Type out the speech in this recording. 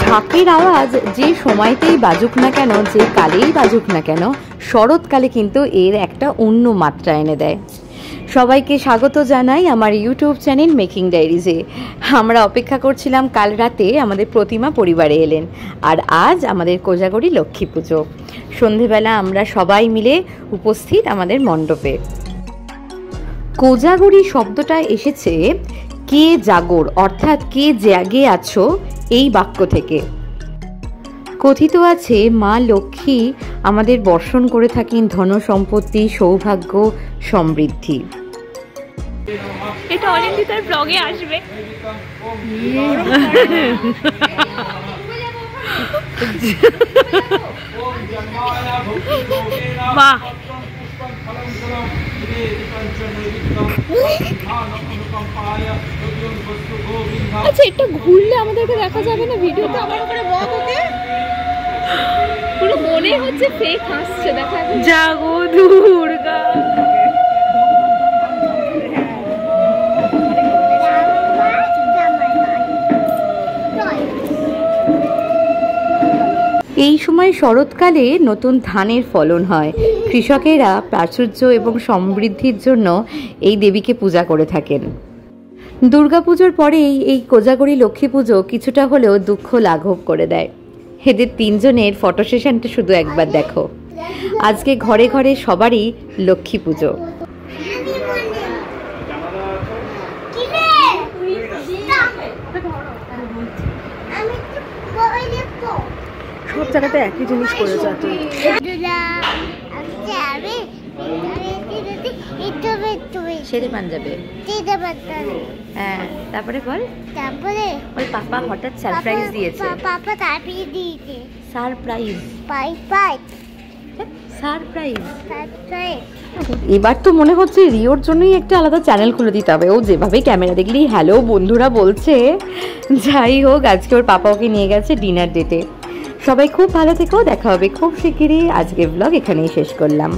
ঢাকের আওয়াজ যে সময়তেই বাজুক না কেন, যে কালেই বাজুক না কেন, শরৎকালে কিন্তু এর একটা অন্য মাত্রা এনে দেয়। সবাইকে স্বাগত জানাই আমার ইউটিউব চ্যানেল মেকিং ডায়েরিজে। আমরা অপেক্ষা করছিলাম, কাল রাতে আমাদের প্রতিমা পরিবারে এলেন, আর আজ আমাদের কোজাগরী লক্ষ্মী পুজো। সন্ধেবেলা আমরা সবাই মিলে উপস্থিত আমাদের মণ্ডপে। কোজাগরী শব্দটা এসেছে কে জাগর, অর্থাৎ কে জাগে আছো এই বাক্য থেকে। কথিত আছে মা লক্ষ্মী আমাদের বর্ষণ করে থাকেন ধন সম্পত্তি, সৌভাগ্য, সমৃদ্ধি। এটা অনিন্দিতার ব্লগে আসবে। বাহ, আচ্ছা এটা ঘুরলে আমাদেরকে দেখা যাবে না ভিডিওতে? আমার উপরে বক ওকে, পুরো মনে হচ্ছে ফেক হাসছে। দেখা যাবে জাগো দুর্গা। এই সময় শরৎকালে নতুন ধানের ফলন হয়। কৃষকেরা প্রাচুর্য এবং সমৃদ্ধির জন্য এই দেবীকে পূজা করে থাকেন। দুর্গাপুজোর পরেই এই কোজাগরী লক্ষ্মী পুজো কিছুটা হলেও দুঃখ লাঘব করে দেয়। এদের তিনজনের ফটো সেশনটা শুধু একবার দেখো। আজকে ঘরে ঘরে সবারই লক্ষ্মী পুজো। সব জায়গাতে একই জিনিস করে যাচ্ছে। সেরে পাঞ্জাবে। হ্যাঁ, তারপরে বল। তারপরে ওই পাপা হঠাৎ সারপ্রাইজ দিয়েছে। পাপা তারপরে দিয়েছে সারপ্রাইজ। সারপ্রাইজ। এবার তো মনে হচ্ছে রিওর জন্যই একটা আলাদা চ্যানেল খুলে দিতে হবে। ও যেভাবে ক্যামেরা দেখলেই হ্যালো বন্ধুরা বলছে। যাই হোক, আজকে ওর পাপা ওকে নিয়ে গেছে ডিনার ডেটে। সবাই খুব ভালো থেকো, দেখা হবে খুব শিগগিরই। আজকের ব্লগ এখানেই শেষ করলাম।